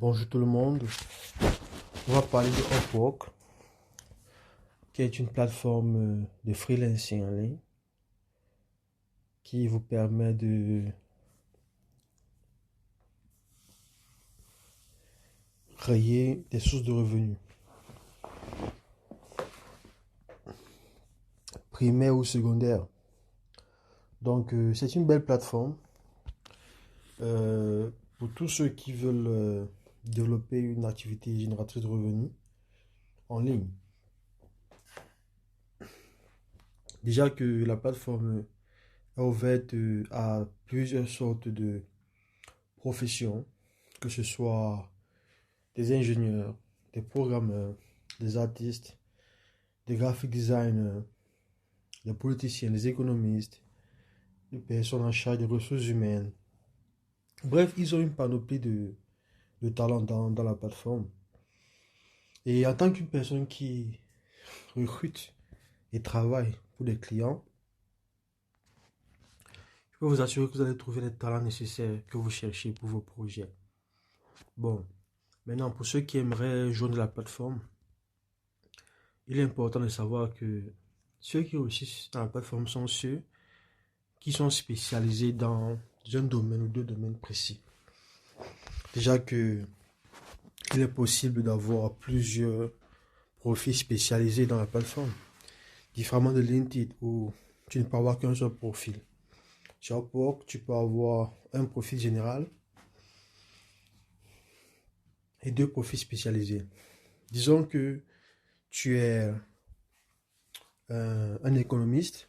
Bonjour tout le monde, on va parler de Upwork, qui est une plateforme de freelancing en ligne qui vous permet de créer des sources de revenus, primaires ou secondaires. Donc c'est une belle plateforme pour tous ceux qui veulent développer une activité génératrice de revenus en ligne. Déjà que la plateforme est ouverte à plusieurs sortes de professions, que ce soit des ingénieurs, des programmeurs, des artistes, des graphic designers, des politiciens, des économistes, des personnes en charge des ressources humaines. Bref, ils ont une panoplie de talents dans la plateforme. Et en tant qu'une personne qui recrute et travaille pour des clients, je peux vous assurer que vous allez trouver les talents nécessaires que vous cherchez pour vos projets. Bon, maintenant pour ceux qui aimeraient joindre la plateforme, il est important de savoir que ceux qui réussissent dans la plateforme sont ceux qui sont spécialisés dans un domaine ou deux domaines précis. Déjà que il est possible d'avoir plusieurs profils spécialisés dans la plateforme, différemment de LinkedIn où tu ne peux avoir qu'un seul profil. Sur Upwork, tu peux avoir un profil général et deux profils spécialisés. Disons que tu es un économiste,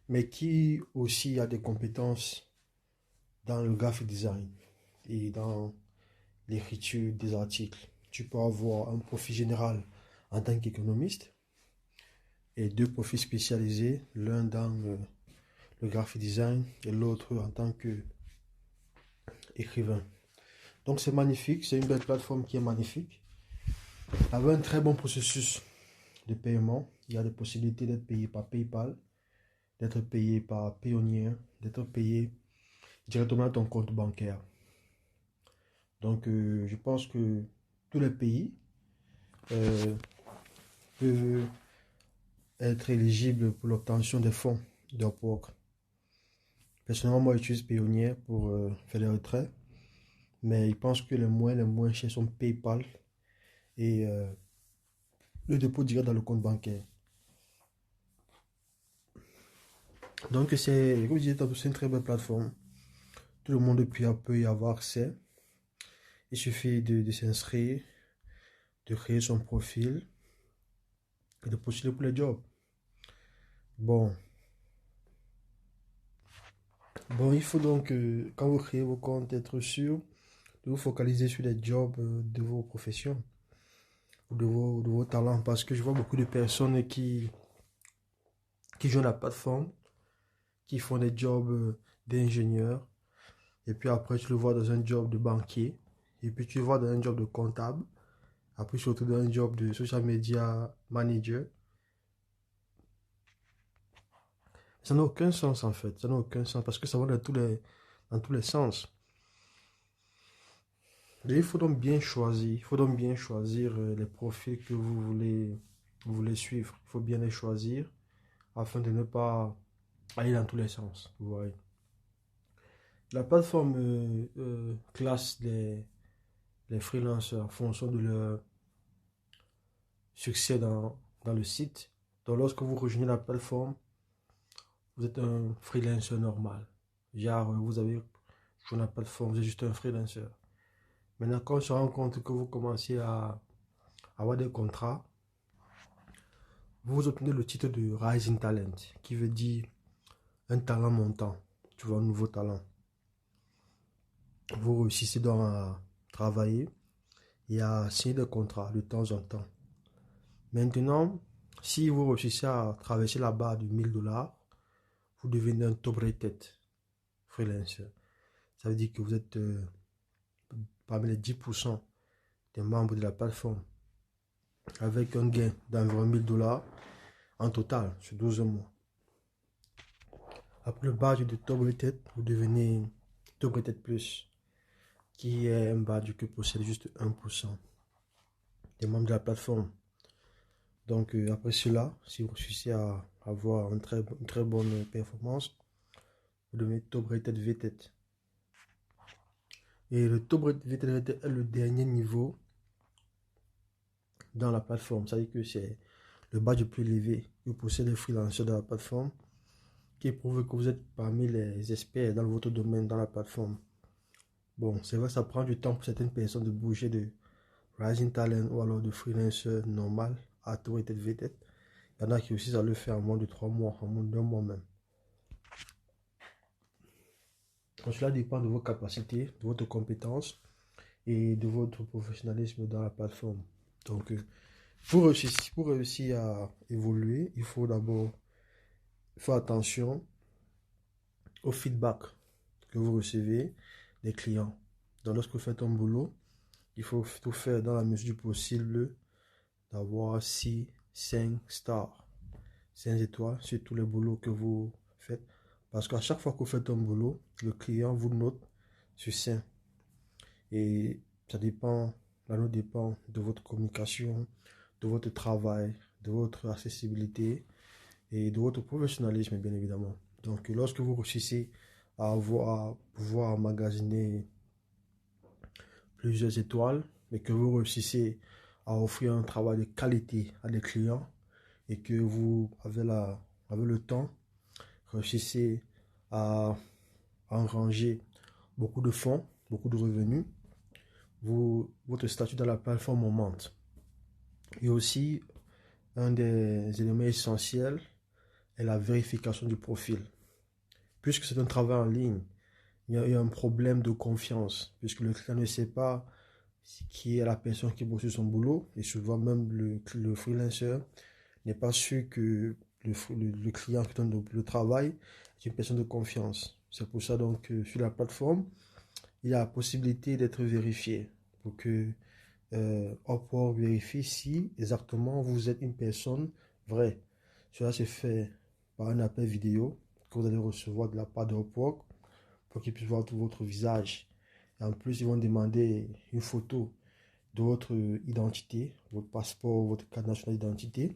mais qui aussi a des compétences dans le graphic design et dans l'écriture des articles. Tu peux avoir un profil général en tant qu'économiste et deux profils spécialisés, l'un dans le graphic design et l'autre en tant qu'écrivain. Donc c'est magnifique, c'est une belle plateforme qui est magnifique, avec un très bon processus de paiement. Il y a des possibilités d'être payé par PayPal, d'être payé par Payoneer, d'être payé directement à ton compte bancaire. Donc je pense que tous les pays peuvent être éligibles pour l'obtention des fonds d'Upwork. Personnellement, moi, j'utilise Payoneer pour faire les retraits, mais je pense que les moins chers sont PayPal et le dépôt direct dans le compte bancaire. Donc, comme je disais tantôt, c'est une très belle plateforme. Tout le monde peut y avoir accès. Il suffit de s'inscrire, de créer son profil et de postuler pour les jobs. Bon, il faut donc, quand vous créez vos comptes, être sûr de vous focaliser sur les jobs de vos professions ou de vos talents. Parce que je vois beaucoup de personnes qui jouent la plateforme, qui font des jobs d'ingénieur. Et puis après, tu le vois dans un job de banquier. Et puis tu le vois dans un job de comptable. Après, surtout dans un job de social media manager. Ça n'a aucun sens en fait. Ça n'a aucun sens parce que ça va dans tous les sens. Et il faut donc bien choisir. Il faut donc bien choisir les profils que vous voulez suivre. Il faut bien les choisir afin de ne pas aller dans tous les sens. Vous voyez. La plateforme classe les freelancers en fonction de leur succès dans le site. Donc lorsque vous rejoignez la plateforme, vous êtes un freelancer normal. Genre, vous avez sur la plateforme, vous êtes juste un freelancer. Maintenant, quand on se rend compte que vous commencez à avoir des contrats, vous obtenez le titre de Rising Talent, qui veut dire un talent montant. Tu vois, un nouveau talent. Vous réussissez donc à travailler et à signer des contrats de temps en temps. Maintenant, si vous réussissez à traverser la barre de 1000 $, vous devenez un top rated freelancer. Ça veut dire que vous êtes parmi les 10% des membres de la plateforme avec un gain d'environ 1000 $ en total sur 12 mois. Après le badge de top rated, vous devenez top rated plus. qui est un badge que possède juste 1% des membres de la plateforme. Donc après cela, si vous réussissez à avoir une très bonne performance, vous devez top rated VTET. Et le top rated VTET est le dernier niveau dans la plateforme. Ça veut dire que c'est le badge le plus élevé que possèdent les freelancers de la plateforme, qui prouve que vous êtes parmi les experts dans votre domaine dans la plateforme. Bon, c'est vrai que ça prend du temps pour certaines personnes de bouger de Rising Talent ou alors de freelancer normal à top rated VTET. Il y en a qui aussi ça le fait en moins de 3 mois, en moins d'1 mois même. Donc cela dépend de vos capacités, de votre compétence et de votre professionnalisme dans la plateforme. Donc pour réussir à évoluer, il faut d'abord faire attention au feedback que vous recevez des clients. Donc lorsque vous faites un boulot, il faut tout faire dans la mesure du possible d'avoir 5 stars, 5 étoiles sur tous les boulots que vous faites. Parce qu'à chaque fois que vous faites un boulot, le client vous note sur 5. Et ça dépend, la note dépend de votre communication, de votre travail, de votre accessibilité et de votre professionnalisme, bien évidemment. Donc, lorsque vous réussissez à pouvoir emmagasiner plusieurs étoiles, mais que vous réussissez à offrir un travail de qualité à des clients et que vous avez le temps, réussissez à engranger beaucoup de fonds, beaucoup de revenus, votre statut dans la plateforme augmente. Et aussi, un des éléments essentiels est la vérification du profil. Puisque c'est un travail en ligne, il y a un problème de confiance, puisque le client ne sait pas qui est la personne qui bosse sur son boulot, et souvent même le freelancer n'est pas sûr que le client qui donne le travail est une personne de confiance. C'est pour ça donc que sur la plateforme, il y a la possibilité d'être vérifié pour que Upwork vérifie si exactement vous êtes une personne vraie. Cela se fait par un appel vidéo que vous allez recevoir de la part de Upwork pour qu'ils puissent voir tout votre visage. Et en plus, ils vont demander une photo de votre identité, votre passeport, votre carte nationale d'identité.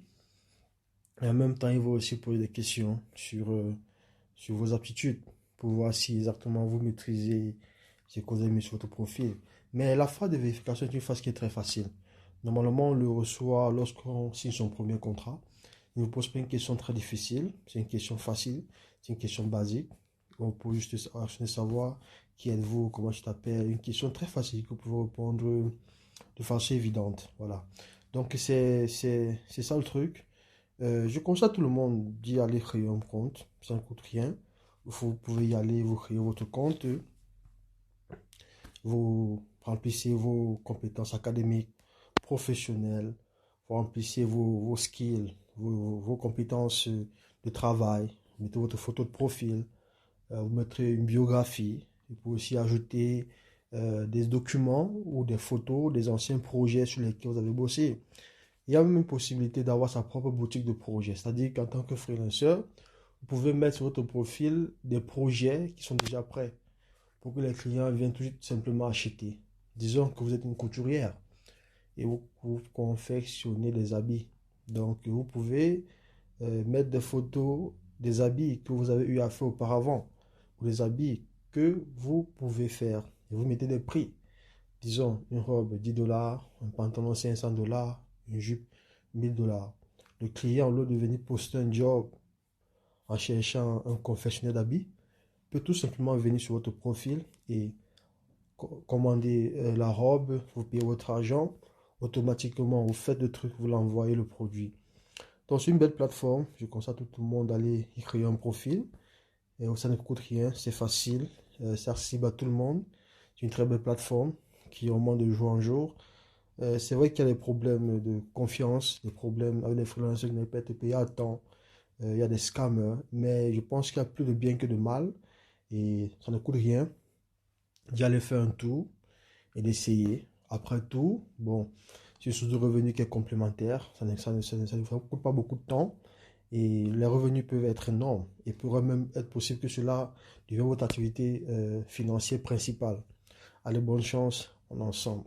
Et en même temps, ils vont aussi poser des questions sur vos aptitudes pour voir si exactement vous maîtrisez ce que vous avez mis sur votre profil. Mais la phase de vérification est une phase qui est très facile. Normalement, on le reçoit lorsqu'on signe son premier contrat. Il ne vous pose pas une question très difficile, c'est une question facile, c'est une question basique. On peut juste savoir qui êtes-vous, comment tu t'appelles, une question très facile que vous pouvez répondre de façon évidente. Voilà. Donc c'est ça le truc. Je conseille à tout le monde d'y aller créer un compte, ça ne coûte rien. Vous pouvez y aller, vous créez votre compte, vous remplissez vos compétences académiques, professionnelles, vous remplissez vos skills, vos compétences de travail, vous mettez votre photo de profil, vous mettrez une biographie, vous pouvez aussi ajouter des documents ou des photos des anciens projets sur lesquels vous avez bossé. Il y a même une possibilité d'avoir sa propre boutique de projet, c'est-à-dire qu'en tant que freelancer, vous pouvez mettre sur votre profil des projets qui sont déjà prêts pour que les clients viennent tout simplement acheter. Disons que vous êtes une couturière et vous confectionnez des habits. Donc, vous pouvez mettre des photos des habits que vous avez eu à faire auparavant ou des habits que vous pouvez faire. Et vous mettez des prix. Disons, une robe 10 dollars, un pantalon 500 dollars, une jupe 1000 dollars. Le client, au lieu de venir poster un job en cherchant un confectionnaire d'habits, peut tout simplement venir sur votre profil et commander la robe, vous payez votre argent, automatiquement vous faites le truc, vous l'envoyez le produit. Donc c'est une belle plateforme, je conseille à tout le monde d'aller y créer un profil, et ça ne coûte rien, c'est facile, c'est accessible à tout le monde, c'est une très belle plateforme qui augmente de jour en jour. C'est vrai qu'il y a des problèmes de confiance, des problèmes avec les freelancers qui n'ont pas été payés à temps, il y a des scammers, mais je pense qu'il y a plus de bien que de mal, et ça ne coûte rien d'y aller faire un tour et d'essayer. Après tout, bon, c'est une source de revenus qui est complémentaire, ça ne coûte pas beaucoup de temps et les revenus peuvent être énormes et pourrait même être possible que cela devienne votre activité financière principale. Allez, bonne chance, on est ensemble.